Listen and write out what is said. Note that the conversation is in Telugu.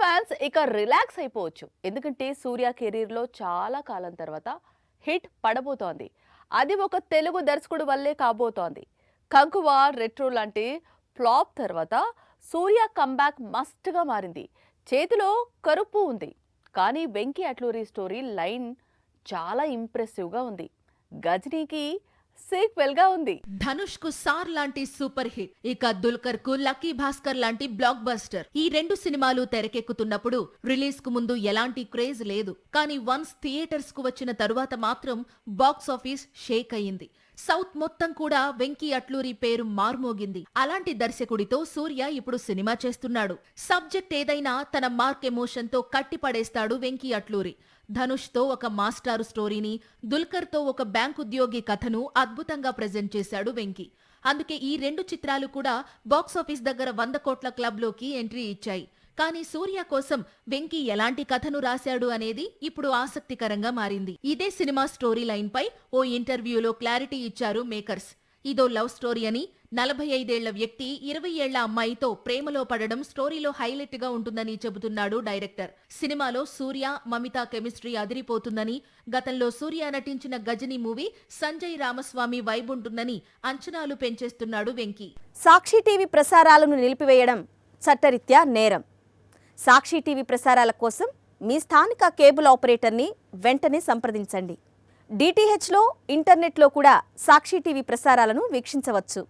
ఫ్యాన్స్ ఇక రిలాక్స్ అయిపోవచ్చు. ఎందుకంటే సూర్య కెరీర్లో చాలా కాలం తర్వాత హిట్ పడబోతోంది. అది ఒక తెలుగు దర్శకుడు వల్లే కాబోతోంది. కంకువ, రెట్రో లాంటి ఫ్లాప్ తర్వాత సూర్య కంబ్యాక్ మస్ట్గా మారింది. చేతిలో కరుపు ఉంది, కానీ వెంకీ అట్లూరి స్టోరీ లైన్ చాలా ఇంప్రెసివ్గా ఉంది. గజనీకి సీక్వెల్ గా ఉంది. ధనుష్ కు సార్ లాంటి సూపర్ హిట్, ఇక దుల్కర్ కు లక్కీ భాస్కర్ లాంటి బ్లాక్ బస్టర్. ఈ రెండు సినిమాలు తెరకెక్కుతున్నప్పుడు రిలీజ్ కు ముందు ఎలాంటి క్రేజ్ లేదు. కానీ వన్స్ థియేటర్స్ కు వచ్చిన తరువాత మాత్రం బాక్స్ ఆఫీస్ షేక్ అయింది. సౌత్ మొత్తం కూడా వెంకీ అట్లూరి పేరు మార్మోగింది. అలాంటి దర్శకుడితో సూర్య ఇప్పుడు సినిమా చేస్తున్నాడు. సబ్జెక్ట్ ఏదైనా తన మార్క్ ఎమోషన్ తో కట్టిపడేస్తాడు వెంకీ అట్లూరి. ధనుష్ తో ఒక మాస్టారు స్టోరీని, దుల్కర్ తో ఒక బ్యాంక్ ఉద్యోగి కథను అద్భుతంగా ప్రెజెంట్ చేశాడు వెంకీ. అందుకే ఈ రెండు చిత్రాలు కూడా బాక్సాఫీస్ దగ్గర 100 కోట్ల క్లబ్ లోకి ఎంట్రీ ఇచ్చాయి. కానీ సూర్య కోసం వెంకీ ఎలాంటి కథను రాశాడు అనేది ఇప్పుడు ఆసక్తికరంగా మారింది. ఇదే సినిమా స్టోరీ లైన్ పై ఓ ఇంటర్వ్యూలో క్లారిటీ ఇచ్చారు మేకర్స్. ఇదో లవ్ స్టోరీ అని, 45 ఏళ్ల వ్యక్తి 20 ఏళ్ల అమ్మాయితో ప్రేమలో పడడం స్టోరీలో హైలైట్ గా ఉంటుందని చెబుతున్నాడు డైరెక్టర్. సినిమాలో సూర్య, మమిత కెమిస్ట్రీ అదిరిపోతుందని, గతంలో సూర్య నటించిన గజనీ మూవీ సంజయ్ రామస్వామి వైబ్ ఉంటుందని అంచనాలు పెంచేస్తున్నాడు వెంకీ. సాక్షి టీవీ ప్రసారాలను నిలిపివేయడం చట్టరీత్యా నేరం. సాక్షి టీవీ ప్రసారాల కోసం మీ స్థానిక కేబుల్ ఆపరేటర్ని వెంటనే సంప్రదించండి. డిటిహెచ్లో, ఇంటర్నెట్లో కూడా సాక్షి టీవీ ప్రసారాలను వీక్షించవచ్చు.